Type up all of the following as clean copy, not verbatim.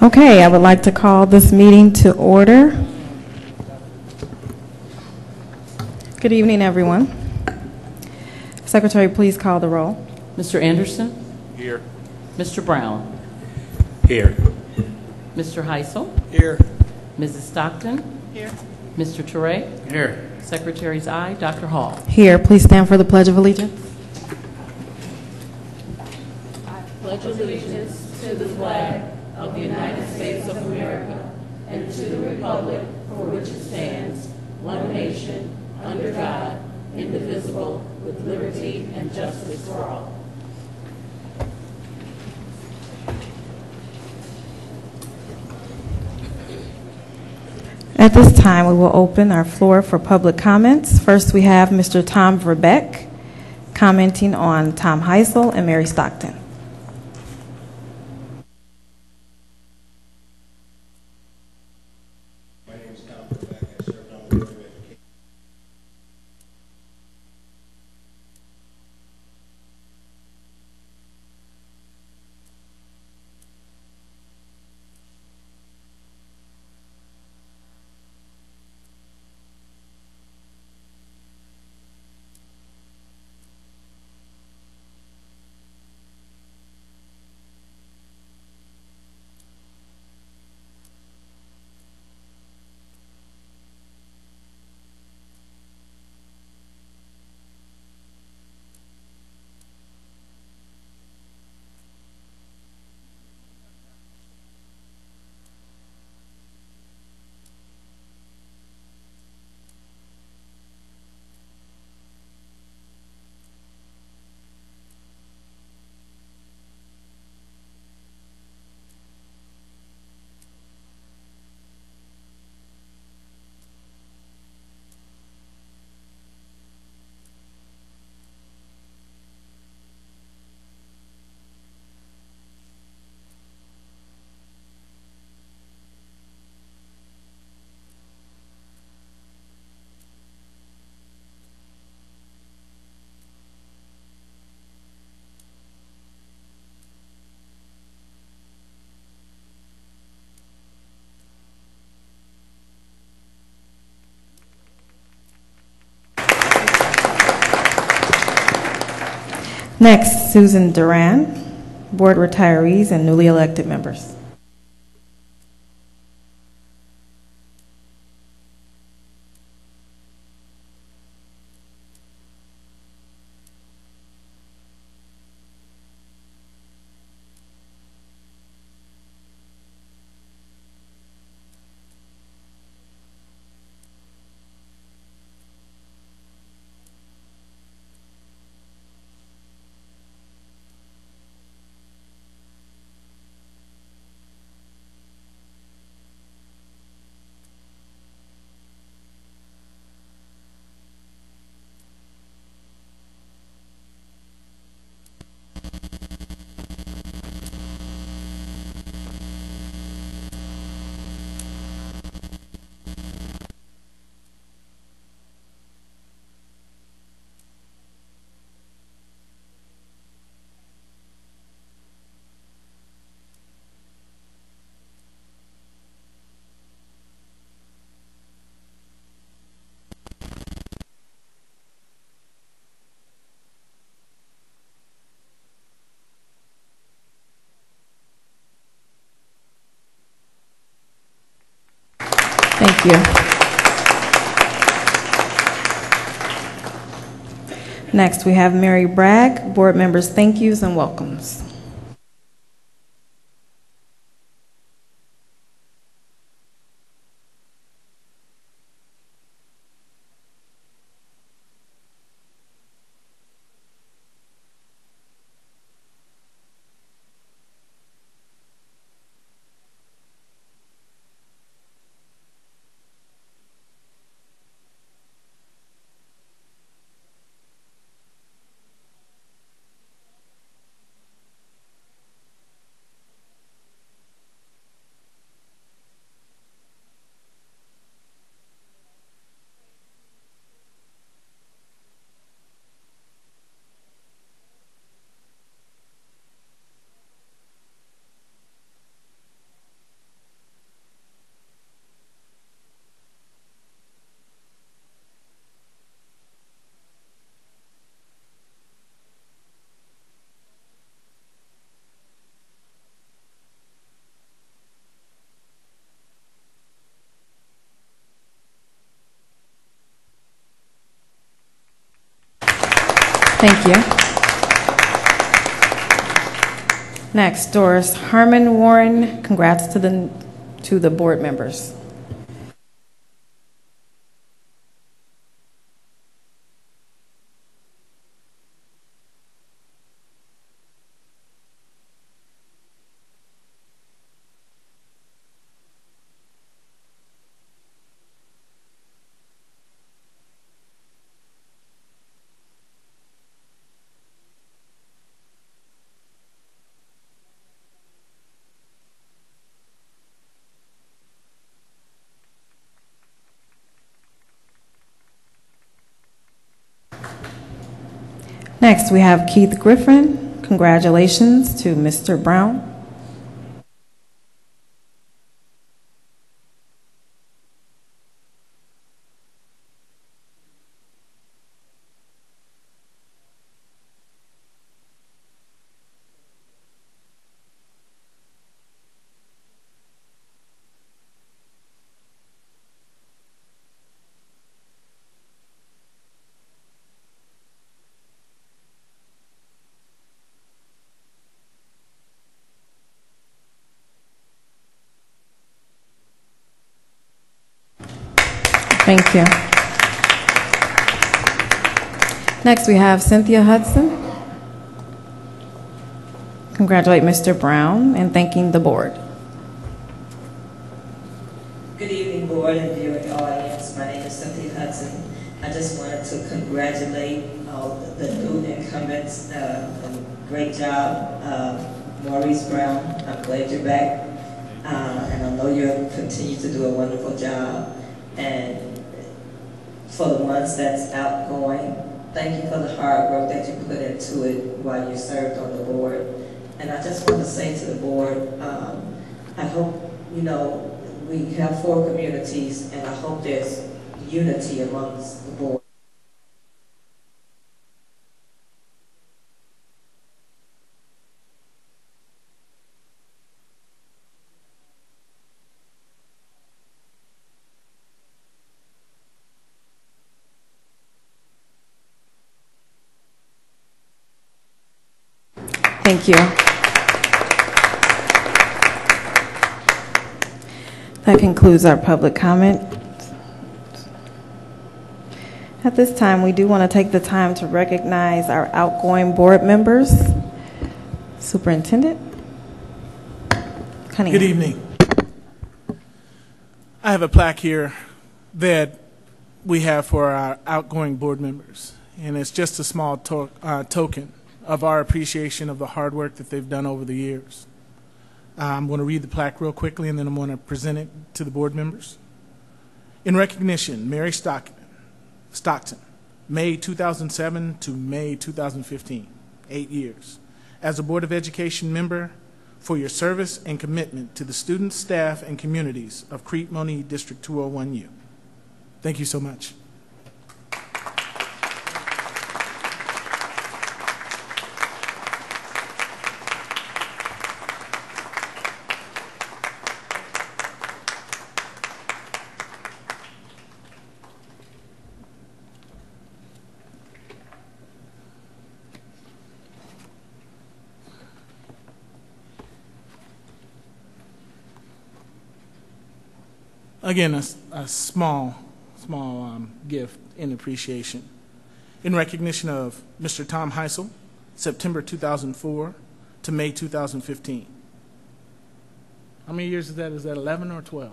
Okay, I would like to call this meeting to order. Good evening, everyone. Secretary, please call the roll. Mr. Anderson? Here. Mr. Brown? Here. Mr. Heisel? Here. Mrs. Stockton? Here. Mr. Toure? Here. Secretary's aye. Dr. Hall? Here, please stand for the Pledge of Allegiance. I pledge allegiance to the flag of the United States of America and to the republic for which it stands, one nation, under God, indivisible, with liberty and justice for all. At this time, we will open our floor for public comments. First, we have Mr. Tom Verbeck commenting on Tom Heisel and Mary Stockton. My name is Tom Verbeck. I served on the Board of Education. Next, Susan Duran, board retirees and newly elected members. Thank you. Next, we have Mary Bragg, board members' thank yous and welcomes. Thank you. Next, Doris Harmon Warren. Congrats to the board members. Next, we have Keith Griffin. Congratulations to Mr. Brown. Thank you. Next, we have Cynthia Hudson. Congratulate Mr. Brown and thanking the board. Good evening, board and viewing audience. My name is Cynthia Hudson. I just wanted to congratulate all the new incumbents. Great job, Maurice Brown. I'm glad you're back. And I know you'll continue to do a wonderful job. And for the ones that's outgoing, thank you for the hard work that you put into it while you served on the board. And I just want to say to the board, I hope, you know, we have 4 communities, and I hope there's unity amongst the board. Thank you. That concludes our public comment. At this time, we do want to take the time to recognize our outgoing board members. Superintendent Cunningham. Good evening. I have a plaque here that we have for our outgoing board members, and it's just a small token of our appreciation of the hard work that they've done over the years. I'm going to read the plaque real quickly, and then I'm going to present it to the board members. In recognition, Mary Stockton, May 2007 to May 2015, 8 years, as a Board of Education member for your service and commitment to the students, staff, and communities of Crete-Monee District 201U. Thank you so much. Again, a small gift in appreciation. In recognition of Mr. Tom Heisel, September 2004 to May 2015. How many years is that? Is that 11 or 12?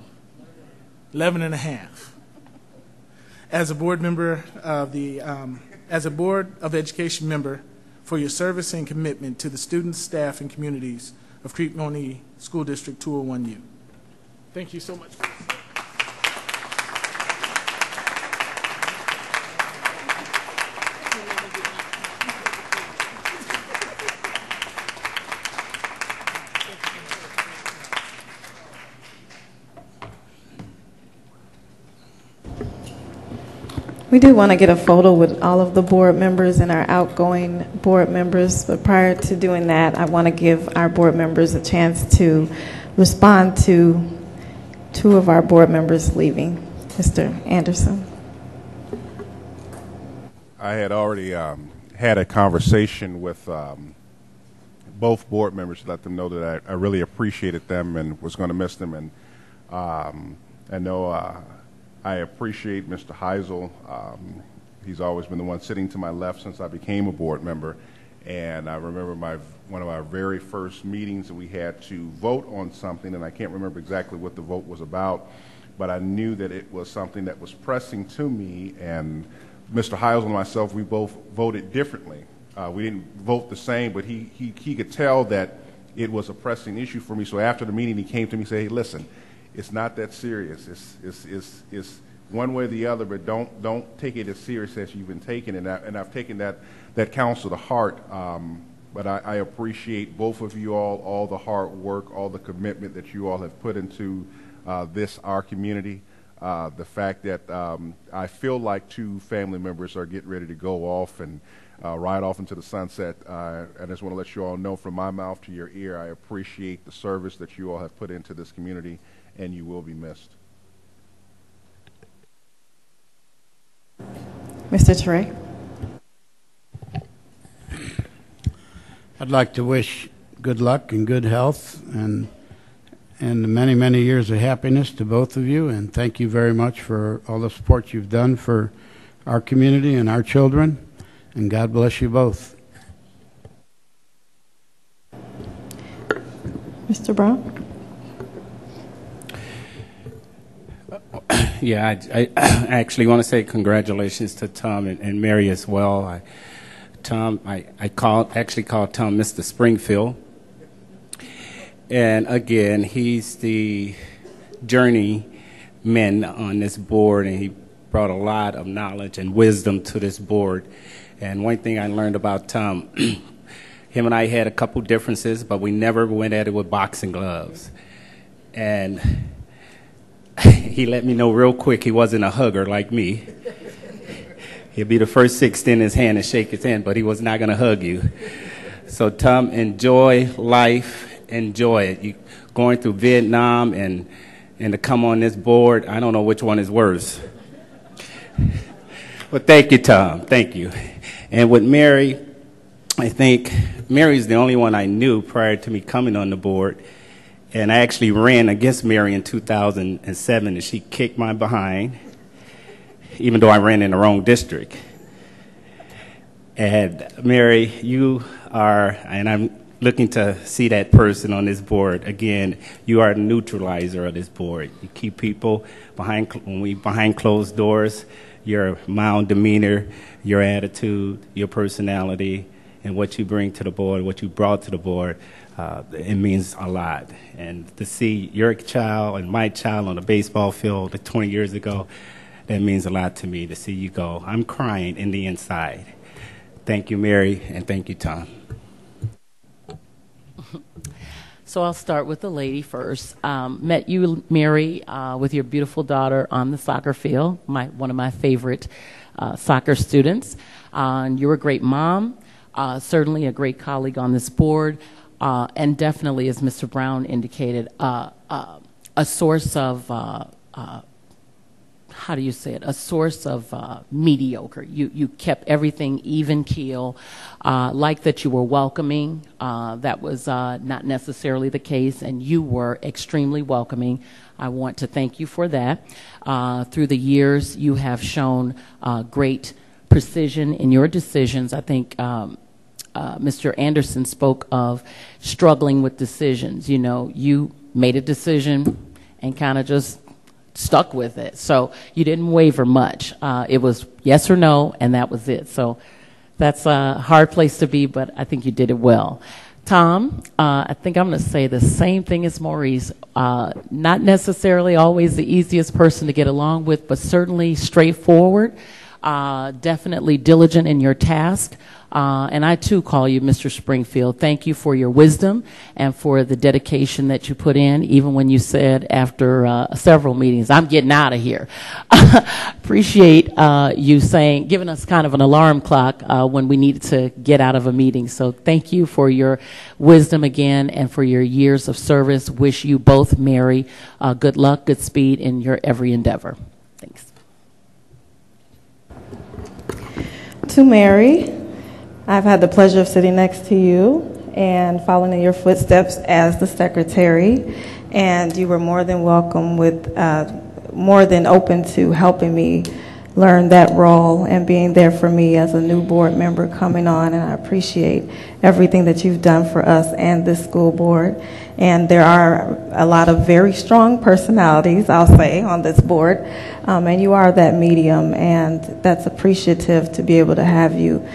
11 and a half. As a board member of as a Board of Education member for your service and commitment to the students, staff, and communities of Crete-Monee School District 201U. Thank you so much. We do want to get a photo with all of the board members and our outgoing board members, but prior to doing that, I want to give our board members a chance to respond to 2 of our board members leaving. Mr. Anderson. I had already had a conversation with both board members to let them know that I really appreciated them and was going to miss them. And I know I appreciate Mr. Heisel. He's always been the one sitting to my left since I became a board member. And I remember one of our very first meetings that we had to vote on something, and I can't remember exactly what the vote was about, but I knew that it was something that was pressing to me, and Mr. Heisel and myself, we both voted differently. We didn't vote the same, but he could tell that it was a pressing issue for me. So after the meeting, he came to me and said, "Hey, listen, it's not that serious. It's one way or the other, but don't take it as serious as you've been taking it." And I've taken that counsel to heart. But I appreciate both of you all the hard work, all the commitment that you all have put into our community. The fact that I feel like two family members are getting ready to go off and ride off into the sunset. I just want to let you all know from my mouth to your ear, I appreciate the service that you all have put into this community, and you will be missed. Mr. Teray. I'd like to wish good luck and good health and many, many years of happiness to both of you, and thank you very much for all the support you've done for our community and our children, and God bless you both. Mr. Brown. Yeah, I actually want to say congratulations to Tom and Mary as well. I actually called Tom Mr. Springfield. And again, he's the journeyman on this board, and he brought a lot of knowledge and wisdom to this board. And one thing I learned about Tom, him and I had a couple differences, but we never went at it with boxing gloves. And he let me know real quick he wasn't a hugger like me. He'd be the first to extend his hand and shake his hand, but he was not going to hug you. So Tom, enjoy life, enjoy it. You going through Vietnam and to come on this board, I don't know which one is worse. But thank you, Tom. Thank you. And with Mary, I think Mary's the only one I knew prior to me coming on the board. And I actually ran against Mary in 2007, and she kicked my behind, even though I ran in the wrong district. And Mary, you are, and I'm looking to see that person on this board again, you are the neutralizer of this board. You keep people behind closed doors. Your mild demeanor, your attitude, your personality, and what you bring to the board, what you brought to the board, it means a lot. And to see your child and my child on the baseball field 20 years ago, that means a lot to me to see you go. I'm crying in the inside. Thank you, Mary, and thank you, Tom. So I'll start with the lady first. Met you, Mary, with your beautiful daughter on the soccer field, one of my favorite soccer students. And you're a great mom, certainly a great colleague on this board, and definitely, as Mr. Brown indicated, a source of how do you say it? A source of mediocre. You kept everything even keel. Like that you were welcoming. That was not necessarily the case, and you were extremely welcoming. I want to thank you for that. Through the years, you have shown great precision in your decisions. I think Mr. Anderson spoke of struggling with decisions. You know, you made a decision and kind of just stuck with it. So you didn't waver much. It was yes or no, and that was it. So that's a hard place to be, but I think you did it well. Tom, I think I'm going to say the same thing as Maurice. Not necessarily always the easiest person to get along with, but certainly straightforward, definitely diligent in your task. And I, too, call you Mr. Springfield. Thank you for your wisdom and for the dedication that you put in, even when you said after several meetings, I'm getting out of here. Appreciate you giving us kind of an alarm clock when we needed to get out of a meeting. So thank you for your wisdom again and for your years of service. Wish you both, Mary, good luck, good speed in your every endeavor. Thanks. To Mary, I've had the pleasure of sitting next to you and following in your footsteps as the secretary, and you were more than welcome with, more than open to helping me learn that role and being there for me as a new board member coming on, and I appreciate everything that you've done for us and this school board. And there are a lot of very strong personalities, I'll say, on this board, and you are that medium, and that's appreciative to be able to have you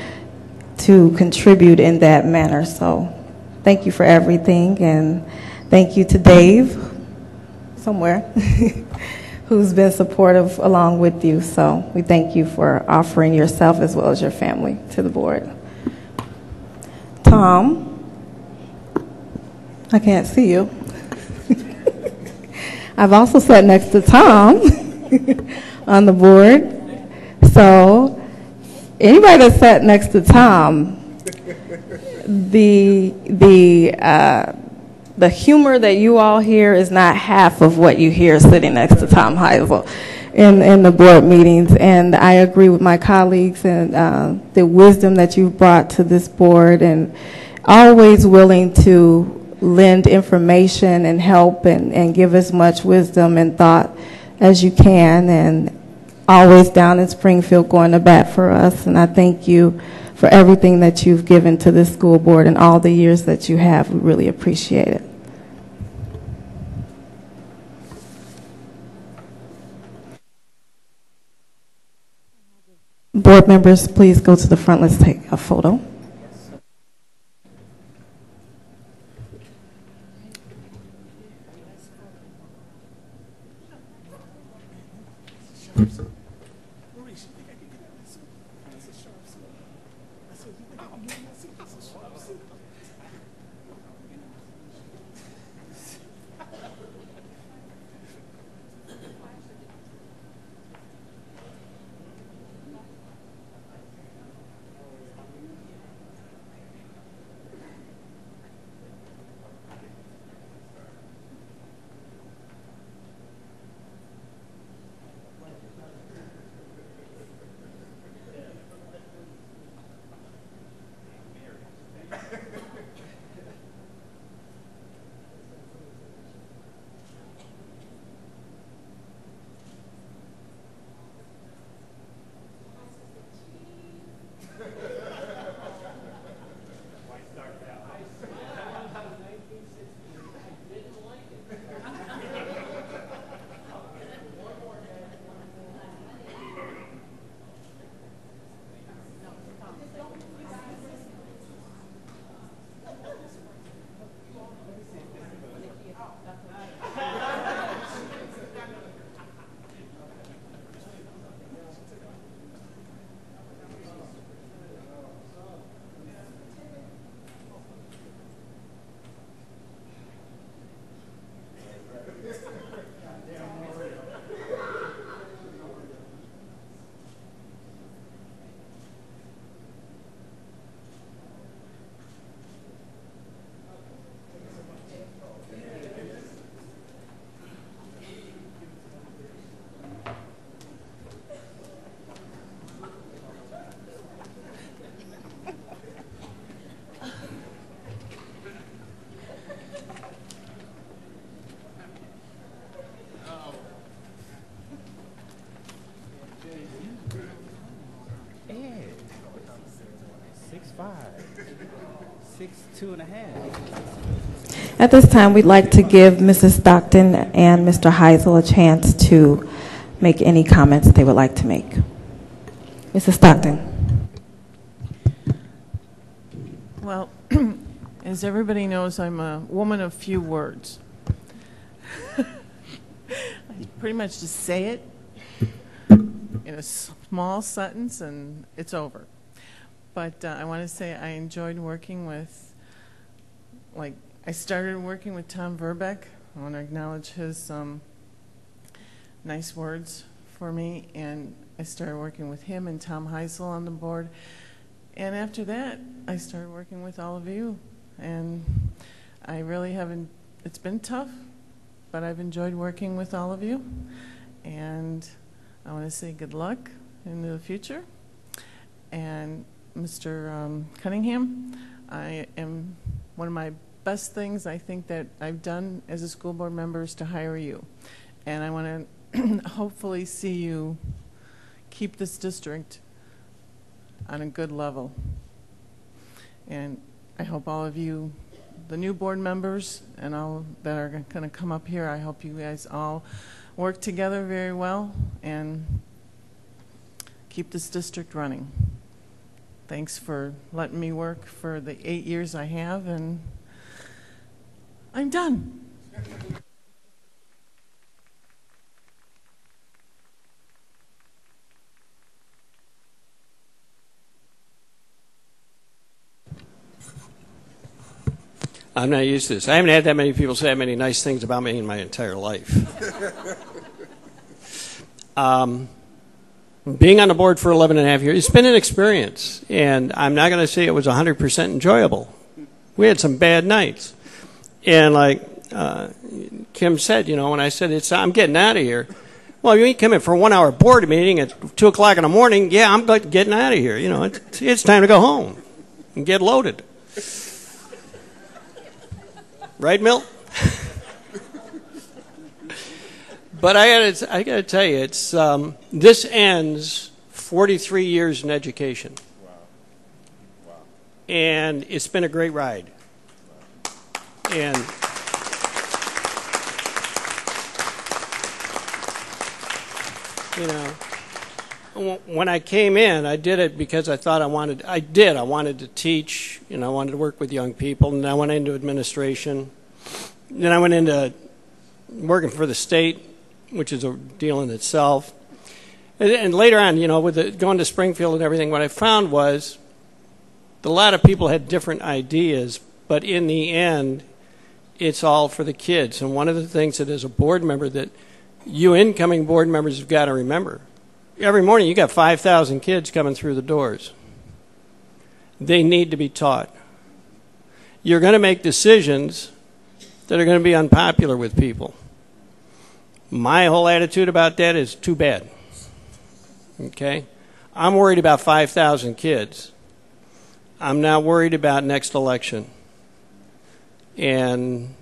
to contribute in that manner. So thank you for everything, and thank you to Dave, somewhere, who's been supportive along with you. So we thank you for offering yourself as well as your family to the board. Tom, I can't see you. I've also sat next to Tom on the board. So anybody that sat next to Tom, the humor that you all hear is not half of what you hear sitting next to Tom Heisel in the board meetings. And I agree with my colleagues and the wisdom that you've brought to this board, and always willing to lend information and help and give as much wisdom and thought as you can, and always down in Springfield going to bat for us. And I thank you for everything that you've given to this school board and all the years that you have. We really appreciate it. Board members, please go to the front. Let's take a photo. At this time, we'd like to give Mrs. Stockton and Mr. Heisel a chance to make any comments they would like to make. Mrs. Stockton. Well, as everybody knows, I'm a woman of few words. I pretty much just say it in a small sentence and it's over. But I want to say I enjoyed working with, I started working with Tom Verbeck. I want to acknowledge his nice words for me, and I started working with him and Tom Heisel on the board. And after that, I started working with all of you, and I really haven't, it's been tough, but I've enjoyed working with all of you, and I want to say good luck in the future. And Mr. Cunningham. One of my best things I think that I've done as a school board member is to hire you. And I want to hopefully see you keep this district on a good level. And I hope all of you, the new board members and all that are going to come up here, I hope you guys all work together very well and keep this district running. Thanks for letting me work for the 8 years I have, and I'm done. I'm not used to this. I haven't had that many people say that many nice things about me in my entire life. Being on the board for 11 and a half years, it's been an experience. And I'm not going to say it was 100% enjoyable. We had some bad nights. And like Kim said, you know, when I said, I'm getting out of here. Well, you ain't coming for a 1 hour board meeting at 2 o'clock in the morning. Yeah, I'm getting out of here. You know, it's time to go home and get loaded. Right, Milt? But I got to tell you, it's this ends 43 years in education. Wow. And it's been a great ride. And you know, when I came in, I did it because I thought I wanted to teach, you know, I wanted to work with young people, and I went into administration. Then I went into working for the state, which is a deal in itself. And later on, you know, with going to Springfield and everything, what I found was a lot of people had different ideas, but in the end, it's all for the kids. And one of the things that as a board member that you incoming board members have got to remember, every morning you got 5,000 kids coming through the doors. They need to be taught. You're going to make decisions that are going to be unpopular with people. My whole attitude about that is too bad. Okay? I'm worried about 5,000 kids. I'm not worried about next election. And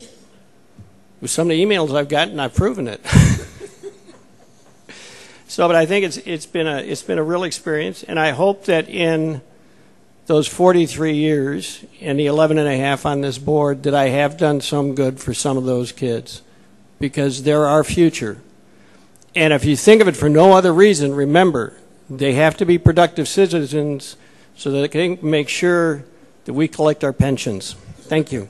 with some of the emails I've gotten, I've proven it. So, but I think it's been a real experience, and I hope that in those 43 years and the 11 and a half on this board that I have done some good for some of those kids, because they're our future. And if you think of it for no other reason, remember, they have to be productive citizens so that they can make sure that we collect our pensions. Thank you.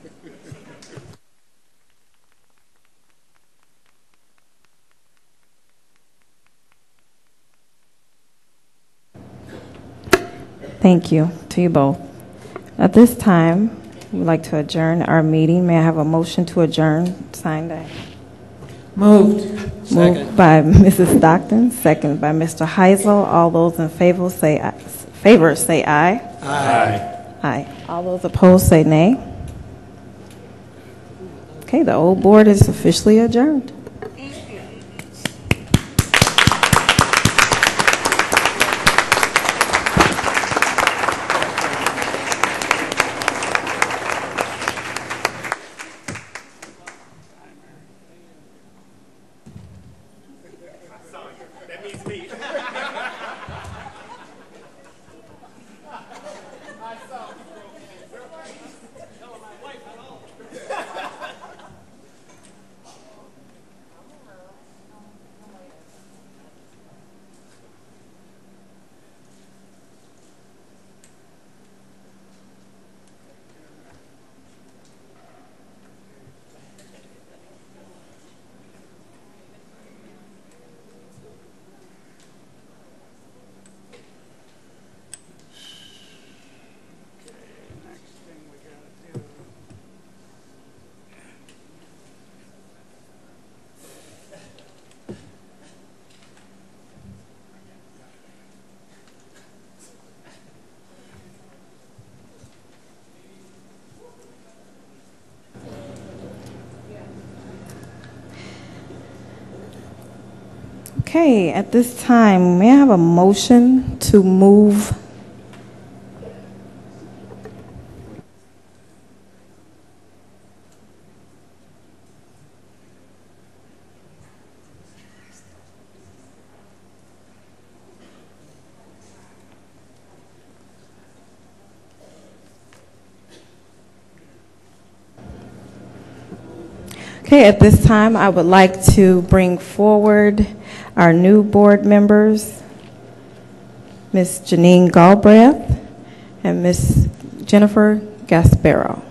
Thank you to you both. At this time, we'd like to adjourn our meeting. May I have a motion to adjourn? Signed by. Moved. Moved by Mrs. Stockton, second by Mr. Heisel. All those in favor say aye. Aye. Aye. All those opposed say nay. Okay, the old board is officially adjourned. Okay, at this time, may I have a motion to move Okay, at this time, I would like to bring forward our new board members, Ms. Janine Galbraith and Ms. Jennifer Gasparo.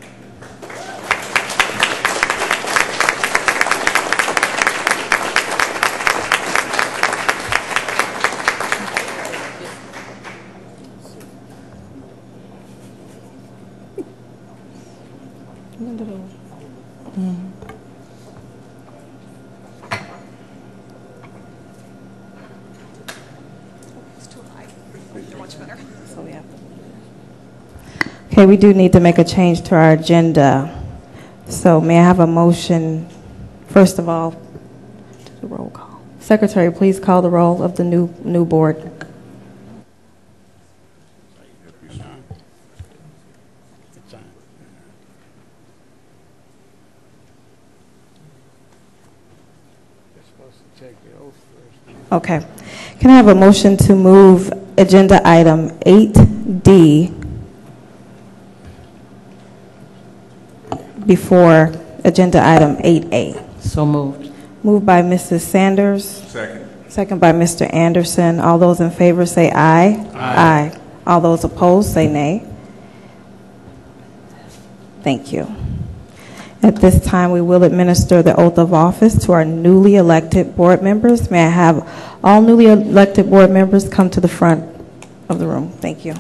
Okay, we do need to make a change to our agenda. So may I have a motion, first of all, to the roll call. Secretary, please call the roll of the new board. Okay. Can I have a motion to move agenda item 8D before agenda item 8A? So moved. Moved by Mrs. Sanders. Second. Second by Mr. Anderson. All those in favor say aye. Aye. All those opposed say nay. Thank you. At this time, we will administer the oath of office to our newly elected board members. May I have all newly elected board members come to the front of the room? Thank you.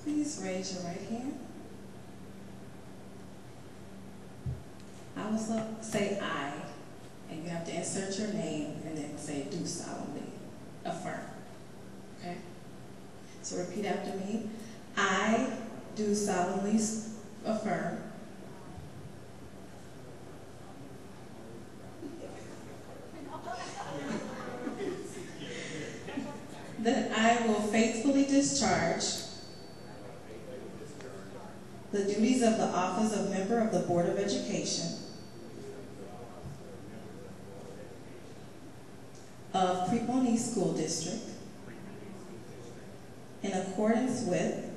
Please raise your right hand. I will say I, and you have to insert your name and then say do solemnly affirm. Okay? So repeat after me. I do solemnly affirm that I will faithfully discharge the duties of the office of member of the Board of Education of Crete-Monee School District in accordance with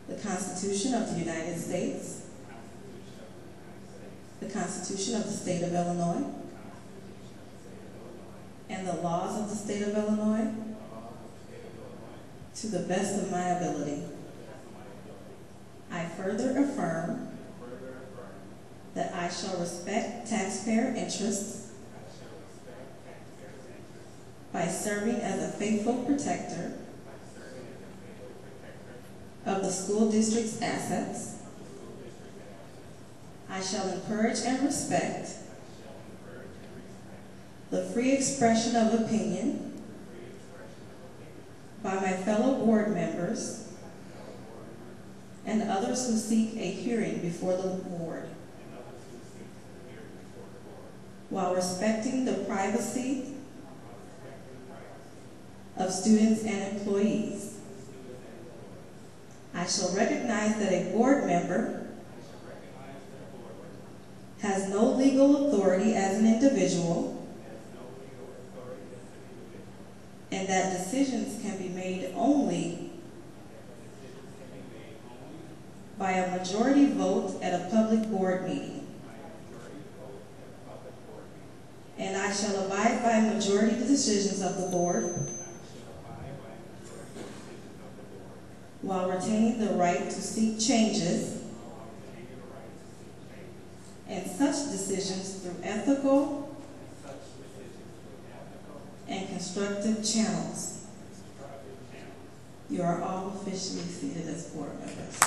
the Constitution of the United States, the Constitution of the State of Illinois, and the laws of the State of Illinois, to the best of my ability. I further affirm that I shall respect taxpayer interests by serving as a faithful protector of the school district's assets. I shall encourage and respect the free expression of opinion by my fellow board members and others who seek a hearing before the board, while respecting the privacy of students and employees. I shall recognize that a board member has no legal authority as an individual, and that decisions can be made only by a majority vote at a public board meeting. And I shall abide by majority decisions of the board while retaining the right to seek changes in such decisions through ethical and constructive channels. You are all officially seated as board members.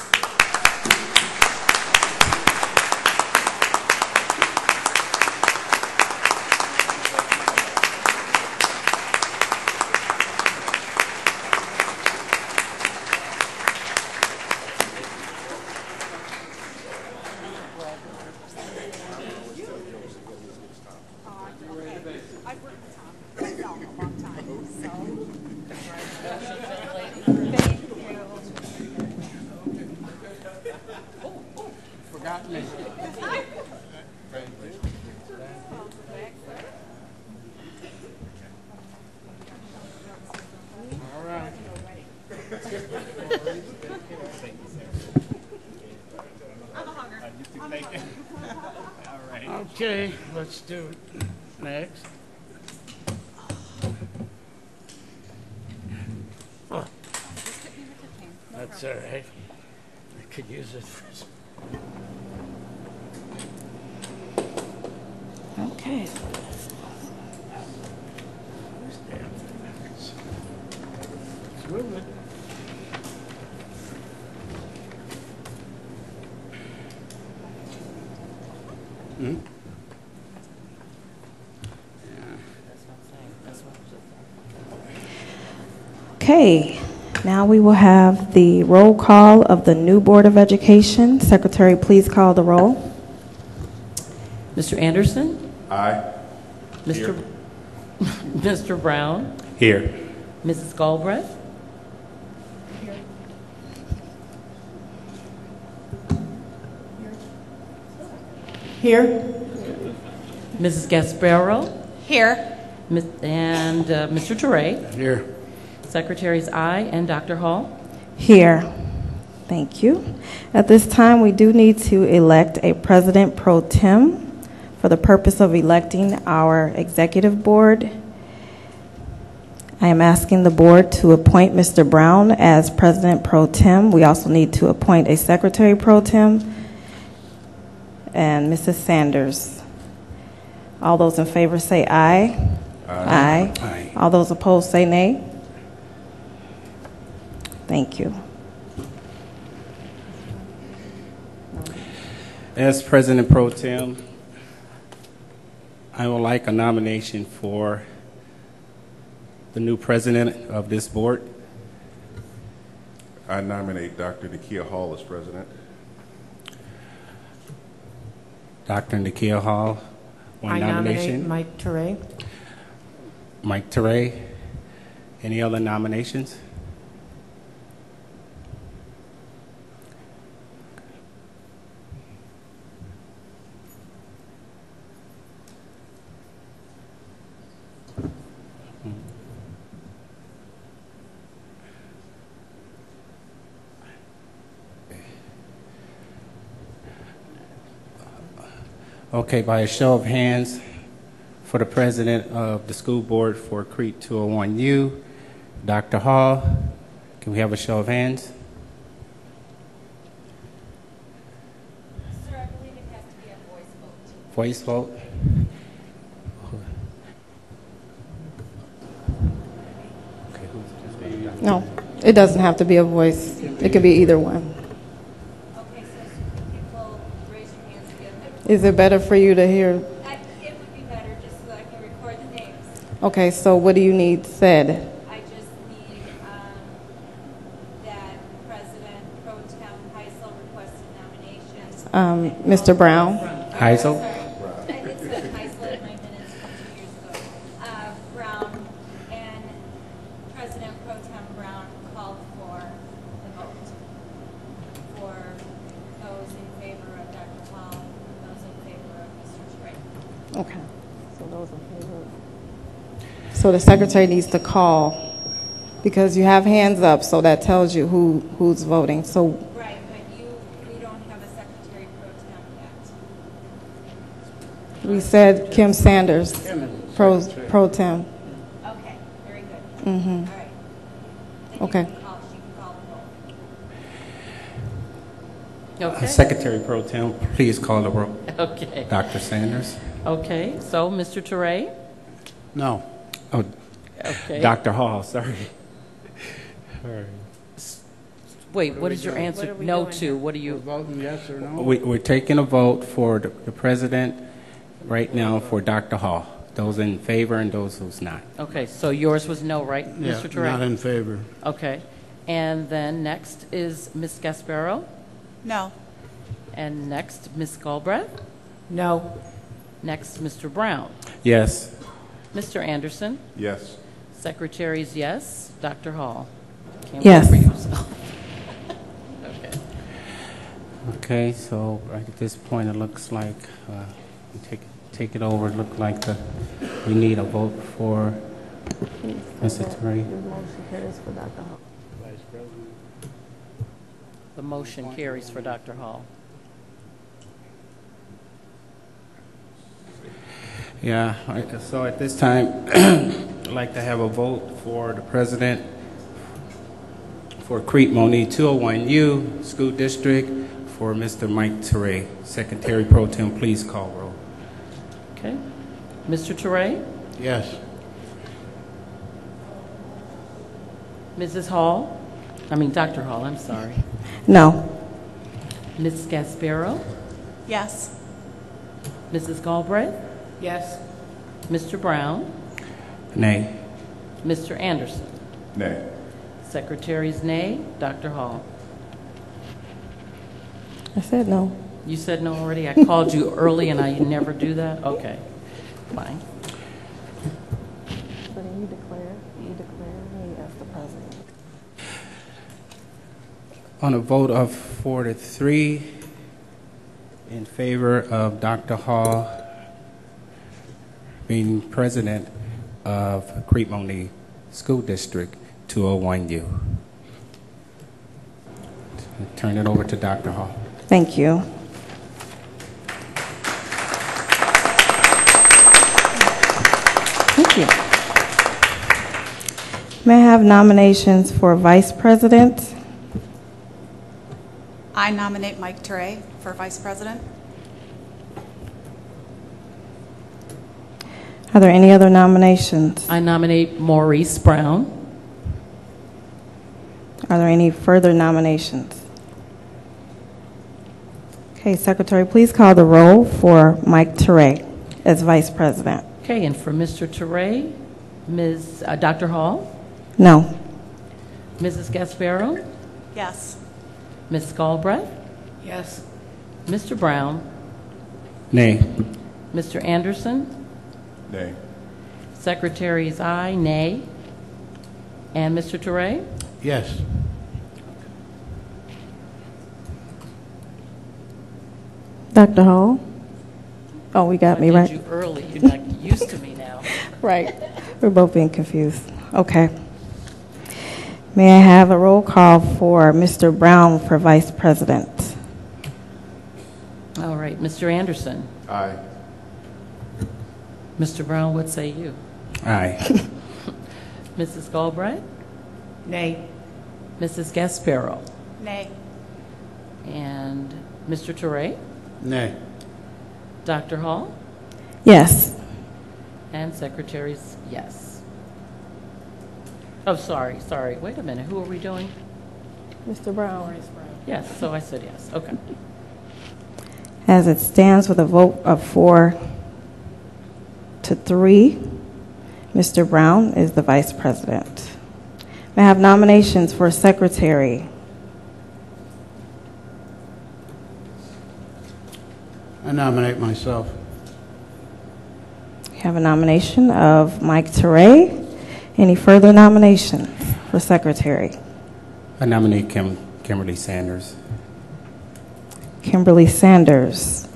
Okay, let's do it. Next. Oh. That's all right. I could use it for some. Okay. Let's move it. Hmm? Okay, now we will have the roll call of the new Board of Education. Secretary, please call the roll. Mr. Anderson? Aye. Mr. Mr. Brown? Here. Mrs. Galbraith? Here. Mrs. Gasparo? Here. And Mr. Teray? Here. Secretary's aye, and Dr. Hall? Here. Thank you. At this time, we do need to elect a president pro tem for the purpose of electing our executive board. I am asking the board to appoint Mr. Brown as president pro tem. We also need to appoint a secretary pro tem and Mrs. Sanders. All those in favor say aye. Aye. Aye. All those opposed say nay. Thank you. As President Pro Tem, I would like a nomination for the new president of this board. I nominate Dr. Nakia Hall as president. Dr. Nakia Hall, one nomination. Mike Teray. Mike Teray. Any other nominations? Okay, by a show of hands, for the president of the school board for Crete 201U, Dr. Hall, can we have a show of hands? Sir, I believe it has to be a voice vote. Voice vote? Okay, who's No, it doesn't have to be a voice. It could be either one. Okay, so people raise your hands again. Is it better for you to hear? It would be better just so that I can record the names. Okay, so what do you need said? I just need that President Pro Tem Heisel requested nominations. Mr. Brown? Heisel? Sorry, I did say Heisel in my minutes from 2 years ago. Brown and President Pro Tem Brown called for the vote for those in favor of Dr. Hall, those in favor of Mr. Strait. Okay. So those in favor. So the secretary needs to call because you have hands up, so that tells you who's voting. So Right, but we don't have a Secretary Pro Tem yet. we said Kim Sanders, pro tem. Okay, very good. Mm-hmm. All right. Then Okay. she can call the vote. Okay. Secretary Pro Tem, please call the roll. Okay. Dr. Sanders? Okay, so Mr. Teray? No. Oh, Okay. Dr. Hall, sorry. All right. Wait, what is your answer? No to, what do We're you? voting yes or no? We're taking a vote for the president right now for Dr. Hall. Those in favor and those who's not. Okay, so yours was no, right, Yeah, Mr. Teray? not in favor. Okay. And then next is Ms. Gasparo? No. And next, Ms. Galbraith? No. Next, Mr. Brown? Yes. Mr. Anderson? Yes. Secretary's yes. Dr. Hall? Can't Yes. vote for yourself. Okay. Okay, so right at this point, it looks like we take it over. It looks like we need a vote for Mr. Terray. The motion carries for Dr. Hall. Yeah, so at this time, I'd like to have a vote for the president for Crete-Monee 201U School District for Mr. Mike Terray. Secretary Pro Tem, please call roll. Okay. Mr. Terray? Yes. Mrs. Hall? Dr. Hall, I'm sorry. No. Ms. Gasparo? Yes. Mrs. Galbraith? Yes. Mr. Brown? Nay. Mr. Anderson? Nay. Secretary's nay. Dr. Hall? I said no. You said no already? I called you early and I never do that? Okay, fine. But you declare me as the president. On a vote of 4-3 in favor of Dr. Hall being president of Crete-Monee School District 201U. Turn it over to Dr. Hall. Thank you. Thank you. May I have nominations for vice president? I nominate Mike Terray for vice president. Are there any other nominations? I nominate Maurice Brown. Are there any further nominations? Okay, Secretary, please call the roll for Mike Terray as vice president. Okay, and for Mr. Terray, Dr. Hall? No. Mrs. Gasparo? Yes. Ms. Galbraith? Yes. Mr. Brown? Nay. Mr. Anderson? Nay. Secretary's aye, nay. And Mr. Terray? Yes. Dr. Hall? Oh, we got me I right. did you early. You're not used to me now. Right. We're both being confused. Okay. May I have a roll call for Mr. Brown for vice president? All right, Mr. Anderson. Aye. Mr. Brown, what say you? Aye. Mrs. Galbraith? Nay. Mrs. Gasparo? Nay. And Mr. Terray? Nay. Dr. Hall? Yes. And Secretary's yes. Oh, sorry. Wait a minute. Who are we doing? Mr. Brown. Yes, so I said yes. Okay. As it stands with a vote of 4-3, Mr. Brown is the vice president. May I have nominations for secretary? I nominate myself. We have a nomination of Mike Terray. Any further nominations for secretary? I nominate Kimberly Sanders. Kimberly Sanders.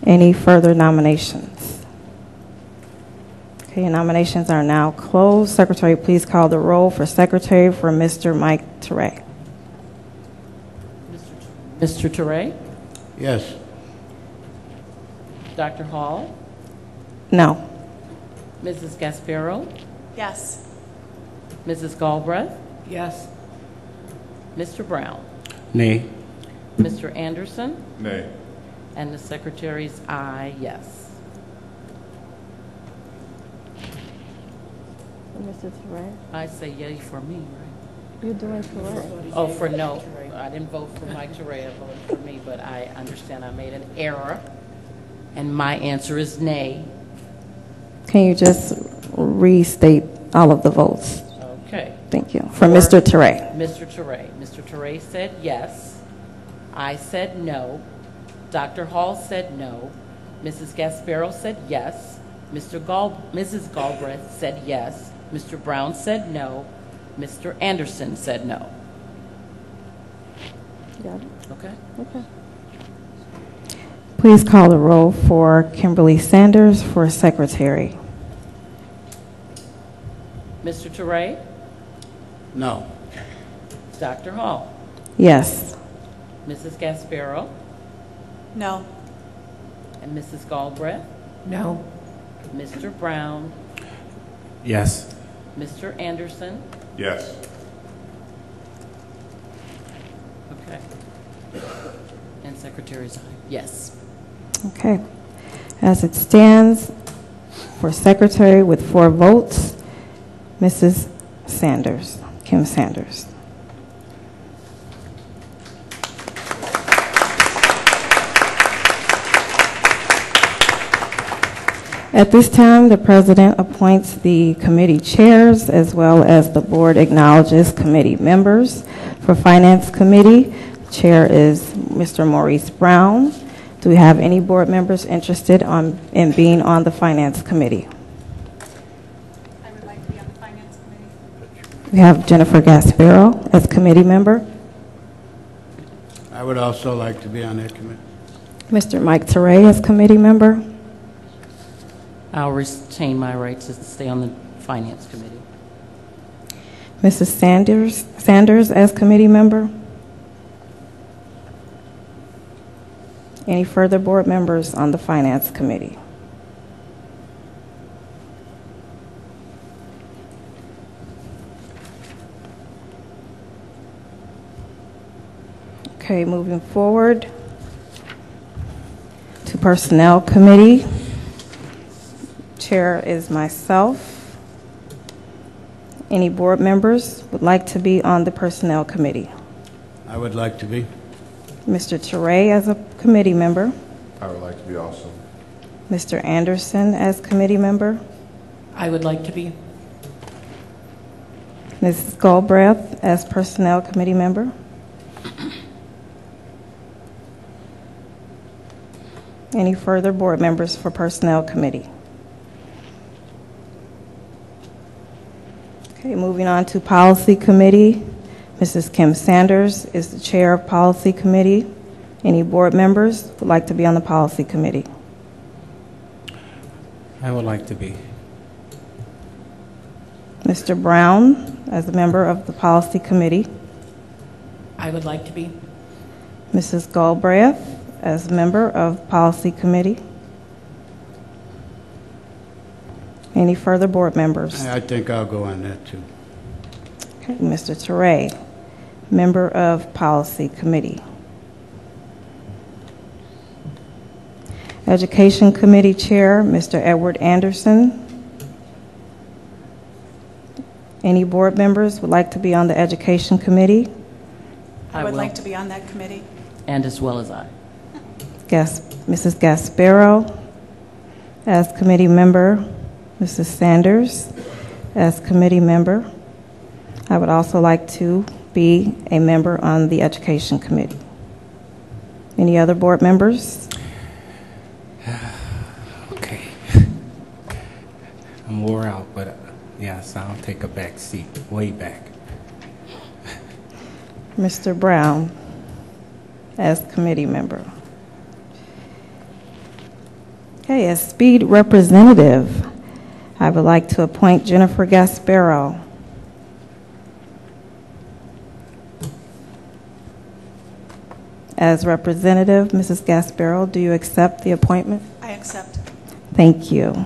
Any further nominations? Okay, nominations are now closed. Secretary, please call the roll for secretary for Mr. Mike Terray. Mr. Terray? Yes. Dr. Hall? No. Mrs. Gasparo? Yes. Mrs. Galbraith? Yes. Mr. Brown? Nay. Mr. Anderson? Nay. And the Secretary's aye, yes. Mr. Terray? I say yay for me, right? You're doing Terray. Oh, for no. I didn't vote for Mike Terray. I voted for me, but I understand I made an error. And my answer is nay. Can you just restate all of the votes? Okay. Thank you. For Mr. Terray. Mr. Terray. Mr. Terray said yes. I said no. Dr. Hall said no. Mrs. Gasparo said yes. Mrs. Galbraith said yes. Mr. Brown said no. Mr. Anderson said no. Got it. Okay? Okay. Please call the roll for Kimberly Sanders for secretary. Mr. Teray, No. Dr. Hall, Yes. Mrs. Gasparo, No. and Mrs. Galbraith, No. Mr. Brown, Yes. Mr. Anderson. Yes. Okay. And Secretary Zine. Yes. Okay. As it stands, for secretary with 4 votes, Mrs. Sanders, Kim Sanders. At this time, the president appoints the committee chairs as well as the board acknowledges committee members. For Finance Committee, chair is Mr. Maurice Brown. Do we have any board members interested in being on the Finance Committee? I would like to be on the Finance Committee. We have Jennifer Gasparo as committee member. I would also like to be on that committee. Mr. Mike Teray as committee member. I'll retain my rights to stay on the Finance Committee. Mrs. Sanders as committee member. Any further board members on the Finance Committee? Okay, moving forward to Personnel Committee. Chair is myself. Any board members would like to be on the Personnel Committee? I would like to be. Mr. Teray as a committee member. I would like to be also. Mr. Anderson as committee member. I would like to be. Mrs. Galbraith as Personnel Committee member. Any further board members for Personnel Committee? Okay, moving on to Policy Committee. Mrs. Kim Sanders is the chair of Policy Committee. Any board members would like to be on the Policy Committee? I would like to be. Mr. Brown as a member of the Policy Committee. I would like to be. Mrs. Galbraith as a member of Policy Committee. Any further board members? I think I'll go on that too. Okay, Mr. Teray, member of Policy Committee. Education Committee Chair, Mr. Edward Anderson. Any board members would like to be on the Education Committee? I would will. like to be on that committee. And as well as I. Mrs. Gasparo as committee member. Mrs. Sanders as committee member. I would also like to be a member on the Education Committee. Any other board members? Okay. I'm wore out, but yes, I'll take a back seat, way back. Mr. Brown as committee member. Okay, as speed representative, I would like to appoint Jennifer Gasparo. As representative, Mrs. Gasparo, do you accept the appointment? I accept. Thank you.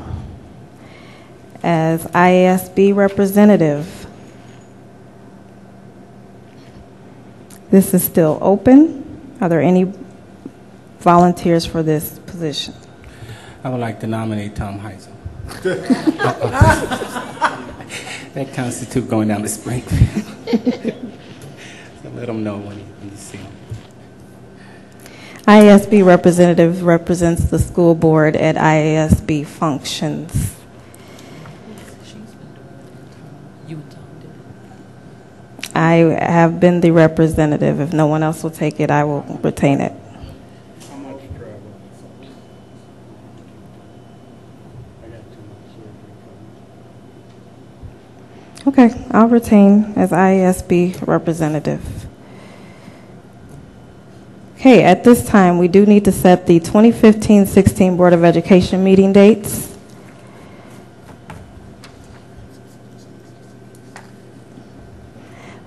As IASB representative, this is still open. Are there any volunteers for this position? I would like to nominate Tom Heisel. That constitutes going down to Springfield. So let him know when you see him. IASB representative represents the school board at IASB functions. You and Tom did. I have been the representative. If no one else will take it, I will retain it. How much travel? I got too much surgery. Okay, I'll retain as IASB representative. Okay, at this time, we do need to set the 2015-16 Board of Education meeting dates.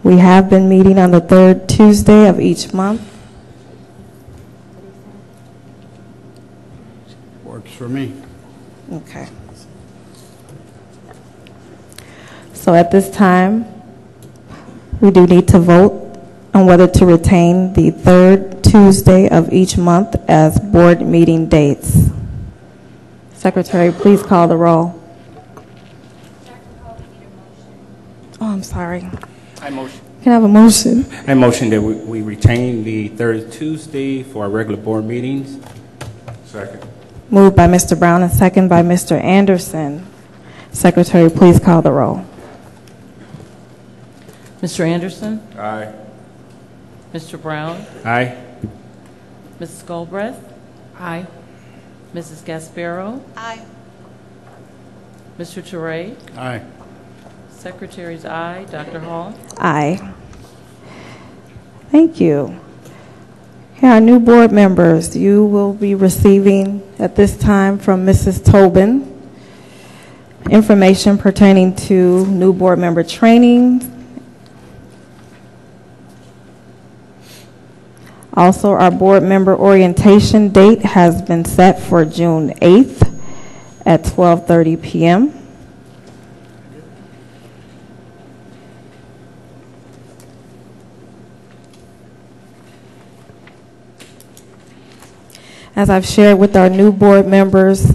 We have been meeting on the third Tuesday of each month. Works for me. Okay. So at this time, we do need to vote on whether to retain the third Tuesday of each month as board meeting dates. Secretary, please call the roll. Oh, I'm sorry. I motion. Can I have a motion? I motion that we retain the third Tuesday for our regular board meetings. Second. Moved by Mr. Brown and second by Mr. Anderson. Secretary, please call the roll. Mr. Anderson? Aye. Mr. Brown? Aye. Mrs. Goldbreath? Aye. Mrs. Gasparo? Aye. Mr. Toure? Aye. Secretary's aye. Dr. Hall? Aye. Thank you. Here are new board members. You will be receiving at this time from Mrs. Tobin information pertaining to new board member training. Also, our board member orientation date has been set for June 8th at 12:30 p.m. As I've shared with our new board members,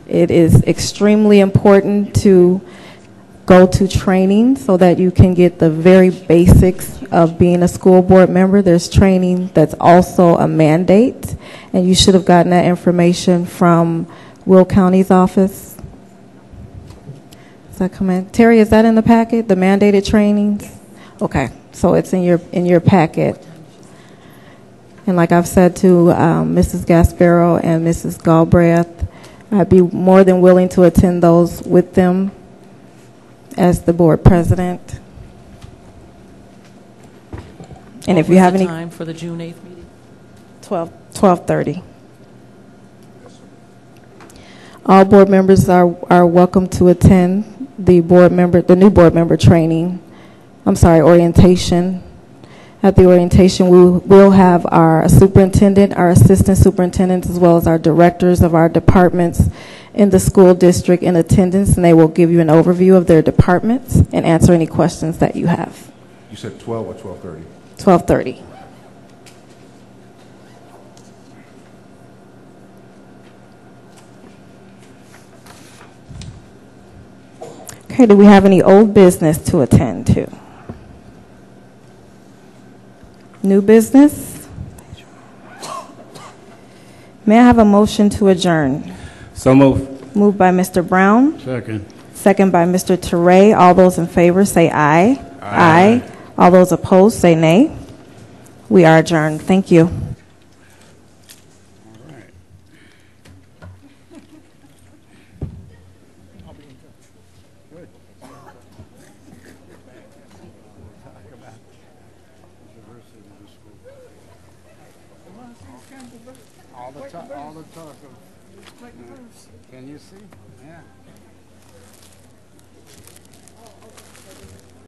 it is extremely important to go to training so that you can get the very basics of being a school board member. There's training that's also a mandate, and you should have gotten that information from Will County's office. Does that come in? Terry, is that in the packet, the mandated trainings? Okay, so it's in your packet. And like I've said to Mrs. Gasparo and Mrs. Galbraith, I'd be more than willing to attend those with them as the board president. And if you have any time for the June 8th meeting? 12:30. All board members are welcome to attend the new board member training. Orientation. At the orientation, we will have our superintendent, our assistant superintendents, as well as our directors of our departments in the school district in attendance, and they will give you an overview of their departments and answer any questions that you have. You said 12 or 12:30? 12:30. Okay, do we have any old business to attend to? New business? May I have a motion to adjourn? So move. Moved by Mr. Brown. Second. Second by Mr. Toure. All those in favor say aye. Aye. All those opposed say nay. We are adjourned. Thank you. All the talk of, can you see? Yeah.